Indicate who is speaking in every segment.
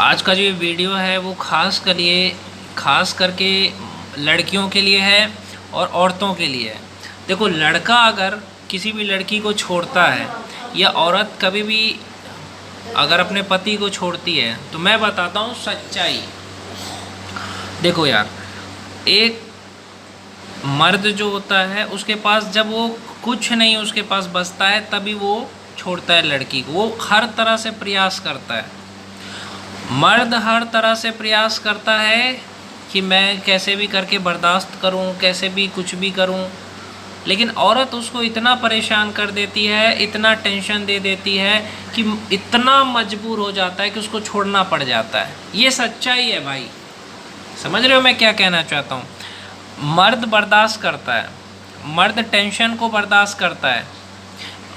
Speaker 1: आज का जो ये वीडियो है वो खास करके लड़कियों के लिए है और औरतों के लिए है। देखो, लड़का अगर किसी भी लड़की को छोड़ता है या औरत कभी भी अगर अपने पति को छोड़ती है तो मैं बताता हूँ सच्चाई। देखो यार, एक मर्द जो होता है उसके पास जब वो कुछ नहीं उसके पास बचता है तभी वो छोड़ता है लड़की को। वो हर तरह से प्रयास करता है, मर्द हर तरह से प्रयास करता है कि मैं कैसे भी करके बर्दाश्त करूं, कैसे भी कुछ भी करूं, लेकिन औरत उसको इतना परेशान कर देती है, इतना टेंशन दे देती है कि इतना मजबूर हो जाता है कि उसको छोड़ना पड़ जाता है। ये सच्चाई है भाई, समझ रहे हो मैं क्या कहना चाहता हूँ। मर्द बर्दाश्त करता है, मर्द टेंशन को बर्दाश्त करता है,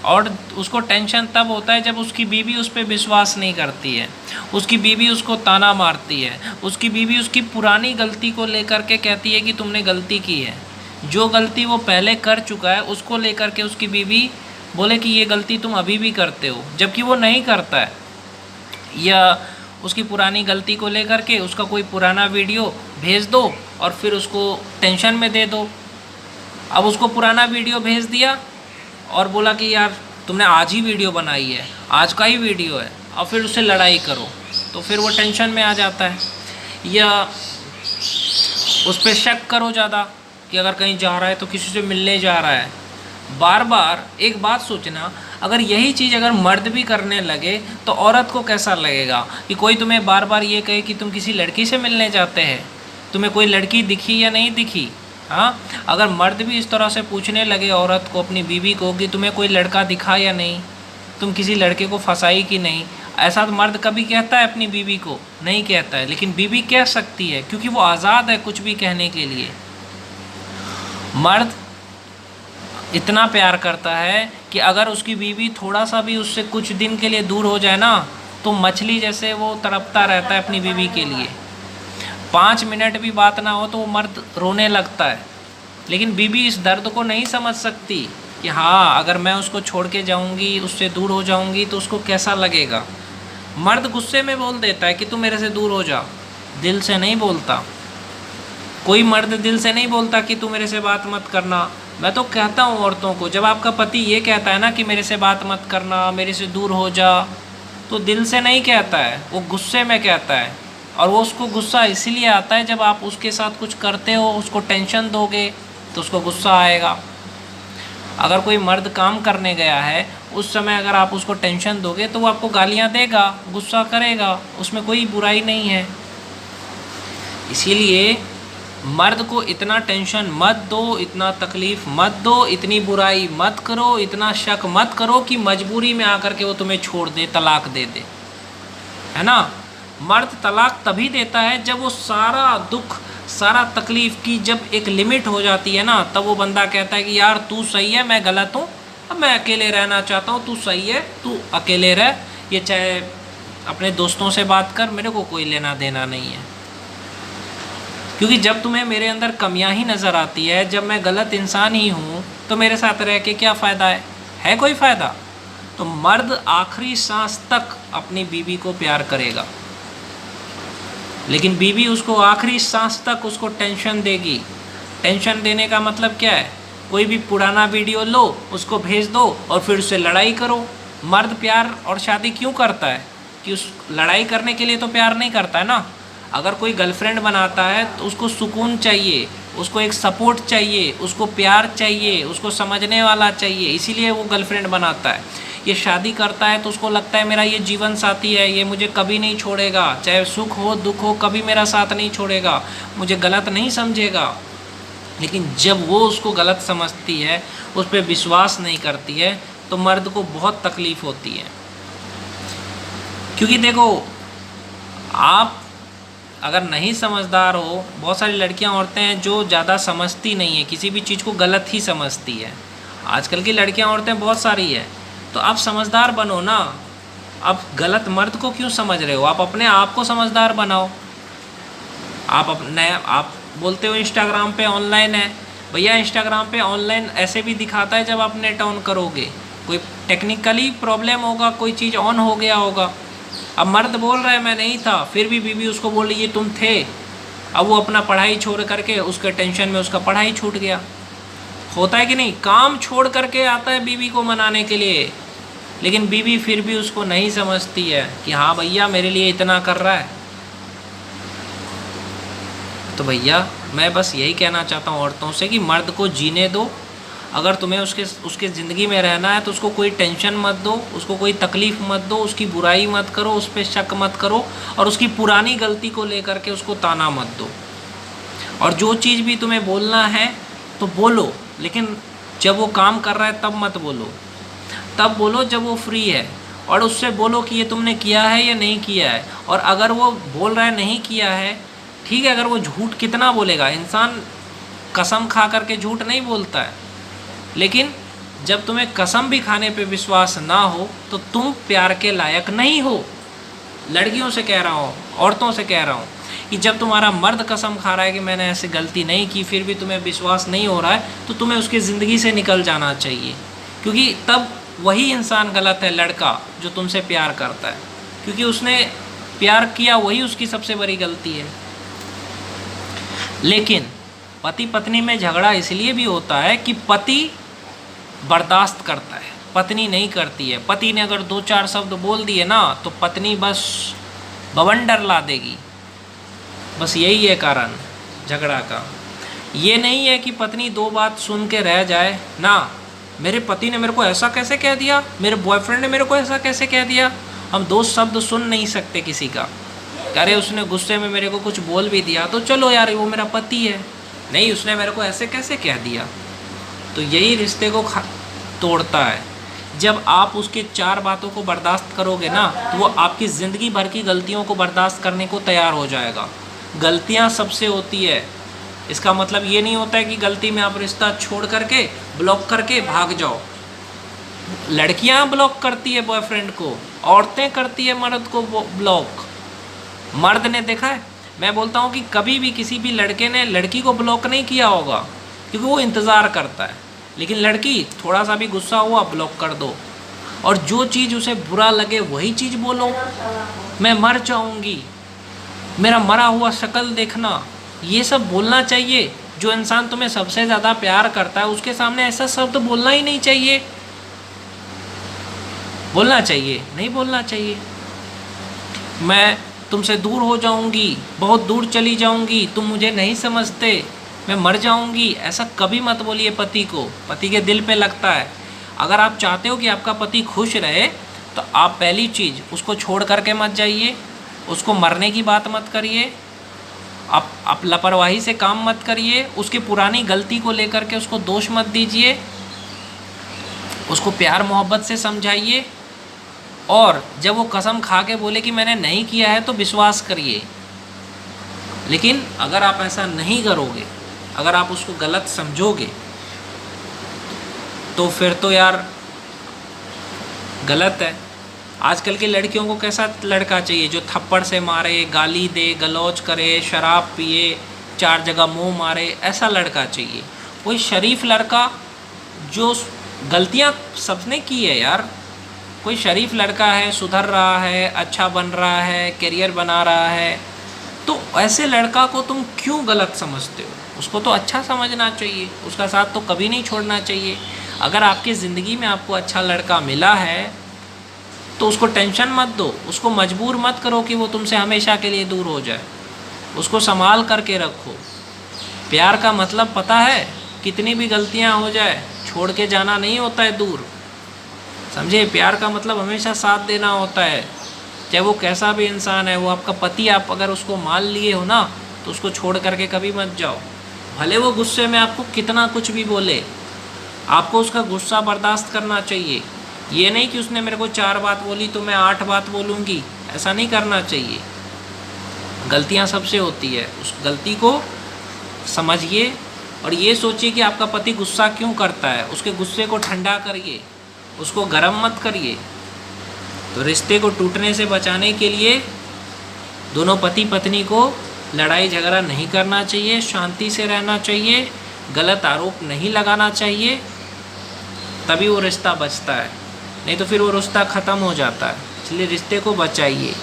Speaker 1: और उसको टेंशन तब होता है जब उसकी बीवी उस पर विश्वास नहीं करती है, उसकी बीवी उसको ताना मारती है, उसकी बीवी उसकी पुरानी गलती को लेकर के कहती है कि तुमने गलती की है। जो गलती वो पहले कर चुका है उसको लेकर के उसकी बीवी बोले कि ये गलती तुम अभी भी करते हो, जबकि वो नहीं करता है। या उसकी पुरानी गलती को लेकर के उसका कोई पुराना वीडियो भेज दो और फिर उसको टेंशन में दे दो। अब उसको पुराना वीडियो भेज दिया और बोला कि यार तुमने आज ही वीडियो बनाई है, आज का ही वीडियो है, और फिर उससे लड़ाई करो, तो फिर वो टेंशन में आ जाता है। या उस पर शक करो ज़्यादा कि अगर कहीं जा रहा है तो किसी से मिलने जा रहा है। बार बार एक बात सोचना, अगर यही चीज़ अगर मर्द भी करने लगे तो औरत को कैसा लगेगा कि कोई तुम्हें बार बार ये कहे कि तुम किसी लड़की से मिलने जाते हैं, तुम्हें कोई लड़की दिखी या नहीं दिखी। हाँ, अगर मर्द भी इस तरह से पूछने लगे औरत को, अपनी बीवी को, कि तुम्हें कोई लड़का दिखा या नहीं, तुम किसी लड़के को फंसाई कि नहीं, ऐसा तो मर्द कभी कहता है अपनी बीवी को? नहीं कहता है। लेकिन बीवी कह सकती है क्योंकि वो आज़ाद है कुछ भी कहने के लिए। मर्द इतना प्यार करता है कि अगर उसकी बीवी थोड़ा सा भी उससे कुछ दिन के लिए दूर हो जाए ना तो मछली जैसे वो तड़पता रहता है अपनी बीवी के लिए। 5 मिनट भी बात ना हो तो वो मर्द रोने लगता है। लेकिन बीवी इस दर्द को नहीं समझ सकती कि हाँ, अगर मैं उसको छोड़ के जाऊंगी, उससे दूर हो जाऊंगी तो उसको कैसा लगेगा। मर्द गुस्से में बोल देता है कि तू मेरे से दूर हो जा, दिल से नहीं बोलता। कोई मर्द दिल से नहीं बोलता कि तू मेरे से बात मत करना। मैं तो कहता हूँ औरतों को, जब आपका पति ये कहता है ना कि मेरे से बात मत करना, मेरे से दूर हो जा, तो दिल से नहीं कहता है, वो गुस्से में कहता है। और वो उसको गुस्सा इसीलिए आता है जब आप उसके साथ कुछ करते हो, उसको टेंशन दोगे तो उसको गुस्सा आएगा। अगर कोई मर्द काम करने गया है उस समय अगर आप उसको टेंशन दोगे तो वो आपको गालियाँ देगा, गुस्सा करेगा, उसमें कोई बुराई नहीं है। इसीलिए मर्द को इतना टेंशन मत दो, इतना तकलीफ़ मत दो, इतनी बुराई मत करो, इतना शक मत करो कि मजबूरी में आकर के वो तुम्हें छोड़ दे, तलाक दे दे, है ना। मर्द तलाक तभी देता है जब वो सारा दुख, सारा तकलीफ़ की जब एक लिमिट हो जाती है ना, तब वो बंदा कहता है कि यार तू सही है, मैं गलत हूँ, अब मैं अकेले रहना चाहता हूँ, तू सही है, तू अकेले रह, ये चाहे अपने दोस्तों से बात कर, मेरे को कोई लेना देना नहीं है। क्योंकि जब तुम्हें मेरे अंदर कमियां ही नज़र आती है, जब मैं गलत इंसान ही हूँ, तो मेरे साथ रह के क्या फ़ायदा है कोई फ़ायदा। तो मर्द आखिरी सांस तक अपनी बीवी को प्यार करेगा, लेकिन बीवी उसको आखिरी सांस तक उसको टेंशन देगी। टेंशन देने का मतलब क्या है? कोई भी पुराना वीडियो लो, उसको भेज दो और फिर उससे लड़ाई करो। मर्द प्यार और शादी क्यों करता है? कि उस लड़ाई करने के लिए तो प्यार नहीं करता है ना। अगर कोई गर्लफ्रेंड बनाता है तो उसको सुकून चाहिए, उसको एक सपोर्ट चाहिए, उसको प्यार चाहिए, उसको समझने वाला चाहिए, इसीलिए वो गर्लफ्रेंड बनाता है। ये शादी करता है तो उसको लगता है मेरा ये जीवन साथी है, ये मुझे कभी नहीं छोड़ेगा, चाहे सुख हो दुख हो, कभी मेरा साथ नहीं छोड़ेगा, मुझे गलत नहीं समझेगा। लेकिन जब वो उसको गलत समझती है, उस पर विश्वास नहीं करती है, तो मर्द को बहुत तकलीफ़ होती है। क्योंकि देखो, आप अगर नहीं समझदार हो, बहुत सारी लड़कियां औरतें हैं जो ज़्यादा समझती नहीं है, किसी भी चीज़ को गलत ही समझती है। आजकल की लड़कियां औरतें बहुत सारी है, तो आप समझदार बनो ना। आप गलत मर्द को क्यों समझ रहे हो? आप अपने आप को समझदार बनाओ। आप बोलते हो इंस्टाग्राम पे ऑनलाइन है, भैया इंस्टाग्राम पे ऑनलाइन ऐसे भी दिखाता है जब आप नेट ऑन करोगे, कोई टेक्निकली प्रॉब्लम होगा, कोई चीज़ ऑन हो गया होगा, अब मर्द बोल रहा है मैं नहीं था, फिर भी बीवी उसको बोल रही है तुम थे। अब वो अपना पढ़ाई छोड़ करके उसके टेंशन में उसका पढ़ाई छूट गया। होता है कि नहीं, काम छोड़ करके आता है बीवी को मनाने के लिए, लेकिन बीवी फिर भी उसको नहीं समझती है कि हाँ भैया मेरे लिए इतना कर रहा है। तो भैया मैं बस यही कहना चाहता हूँ औरतों से कि मर्द को जीने दो। अगर तुम्हें उसके ज़िंदगी में रहना है तो उसको कोई टेंशन मत दो, उसको कोई तकलीफ़ मत दो, उसकी बुराई मत करो, उस पर शक मत करो, और उसकी पुरानी गलती को लेकर के उसको ताना मत दो। और जो चीज़ भी तुम्हें बोलना है तो बोलो, लेकिन जब वो काम कर रहा है तब मत बोलो, तब बोलो जब वो फ्री है। और उससे बोलो कि ये तुमने किया है या नहीं किया है। और अगर वो बोल रहा है नहीं किया है, ठीक है, अगर वो झूठ कितना बोलेगा, इंसान कसम खा करके झूठ नहीं बोलता है, लेकिन जब तुम्हें कसम भी खाने पे विश्वास ना हो तो तुम प्यार के लायक नहीं हो। लड़कियों से कह रहा हूँ, औरतों से कह रहा हूँ कि जब तुम्हारा मर्द कसम खा रहा है कि मैंने ऐसी गलती नहीं की, फिर भी तुम्हें विश्वास नहीं हो रहा है, तो तुम्हें उसकी ज़िंदगी से निकल जाना चाहिए। क्योंकि तब वही इंसान गलत है, लड़का जो तुमसे प्यार करता है, क्योंकि उसने प्यार किया, वही उसकी सबसे बड़ी गलती है। लेकिन पति पत्नी में झगड़ा इसलिए भी होता है कि पति बर्दाश्त करता है, पत्नी नहीं करती है। पति ने अगर 2-4 शब्द बोल दिए ना तो पत्नी बस बवंडर ला देगी। बस यही है कारण झगड़ा का। ये नहीं है कि पत्नी 2 बात सुन के रह जाए ना, मेरे पति ने मेरे को ऐसा कैसे कह दिया, मेरे बॉयफ्रेंड ने मेरे को ऐसा कैसे कह दिया। हम 2 शब्द सुन नहीं सकते किसी का। अरे उसने गुस्से में मेरे को कुछ बोल भी दिया तो चलो यार वो मेरा पति है, नहीं उसने मेरे को ऐसे कैसे कह दिया। तो यही रिश्ते को तोड़ता है। जब आप उसके 4 बातों को बर्दाश्त करोगे ना तो वो आपकी ज़िंदगी भर की गलतियों को बर्दाश्त करने को तैयार हो जाएगा। गलतियां सबसे होती है, इसका मतलब ये नहीं होता है कि गलती में आप रिश्ता छोड़ करके ब्लॉक करके भाग जाओ। लड़कियां ब्लॉक करती है बॉयफ्रेंड को, औरतें करती है मर्द को ब्लॉक। मर्द ने देखा है, मैं बोलता हूँ कि कभी भी किसी भी लड़के ने लड़की को ब्लॉक नहीं किया होगा, क्योंकि वो इंतज़ार करता है। लेकिन लड़की थोड़ा सा भी गुस्सा हुआ ब्लॉक कर दो, और जो चीज़ उसे बुरा लगे वही चीज़ बोलो। मैं मर जाऊँगी, मेरा मरा हुआ शक्ल देखना, ये सब बोलना चाहिए। जो इंसान तुम्हें सबसे ज़्यादा प्यार करता है उसके सामने ऐसा शब्द बोलना ही नहीं चाहिए। बोलना चाहिए? नहीं बोलना चाहिए। मैं तुमसे दूर हो जाऊंगी, बहुत दूर चली जाऊंगी, तुम मुझे नहीं समझते, मैं मर जाऊंगी, ऐसा कभी मत बोलिए पति को। पति के दिल पे लगता है। अगर आप चाहते हो कि आपका पति खुश रहे तो आप पहली चीज़ उसको छोड़ करके मत जाइए, उसको मरने की बात मत करिए, आप लापरवाही से काम मत करिए, उसकी पुरानी गलती को लेकर के उसको दोष मत दीजिए, उसको प्यार मोहब्बत से समझाइए। और जब वो कसम खा के बोले कि मैंने नहीं किया है तो विश्वास करिए। लेकिन अगर आप ऐसा नहीं करोगे, अगर आप उसको गलत समझोगे तो फिर तो यार गलत है। आजकल की लड़कियों को कैसा लड़का चाहिए? जो थप्पड़ से मारे, गाली दे, गलौज करे, शराब पिए, 4 जगह मुंह मारे, ऐसा लड़का चाहिए। कोई शरीफ लड़का, जो गलतियां सबने की है यार, कोई शरीफ लड़का है, सुधर रहा है, अच्छा बन रहा है, करियर बना रहा है, तो ऐसे लड़का को तुम क्यों गलत समझते हो? उसको तो अच्छा समझना चाहिए, उसका साथ तो कभी नहीं छोड़ना चाहिए। अगर आपकी ज़िंदगी में आपको अच्छा लड़का मिला है तो उसको टेंशन मत दो, उसको मजबूर मत करो कि वो तुमसे हमेशा के लिए दूर हो जाए। उसको संभाल करके रखो। प्यार का मतलब पता है, कितनी भी गलतियां हो जाए छोड़ के जाना नहीं होता है दूर, समझे? प्यार का मतलब हमेशा साथ देना होता है, चाहे वो कैसा भी इंसान है। वो आपका पति, आप अगर उसको मान लिए हो ना तो उसको छोड़ करके कभी मत जाओ। भले वो गुस्से में आपको कितना कुछ भी बोले, आपको उसका गुस्सा बर्दाश्त करना चाहिए। ये नहीं कि उसने मेरे को 4 बात बोली तो मैं 8 बात बोलूँगी, ऐसा नहीं करना चाहिए। गलतियाँ सबसे होती है, उस गलती को समझिए और ये सोचिए कि आपका पति गुस्सा क्यों करता है। उसके गुस्से को ठंडा करिए, उसको गर्म मत करिए। तो रिश्ते को टूटने से बचाने के लिए दोनों पति पत्नी को लड़ाई झगड़ा नहीं करना चाहिए, शांति से रहना चाहिए, गलत आरोप नहीं लगाना चाहिए, तभी वो रिश्ता बचता है। नहीं तो फिर वो रिश्ता ख़त्म हो जाता है। इसलिए रिश्ते को बचाइए।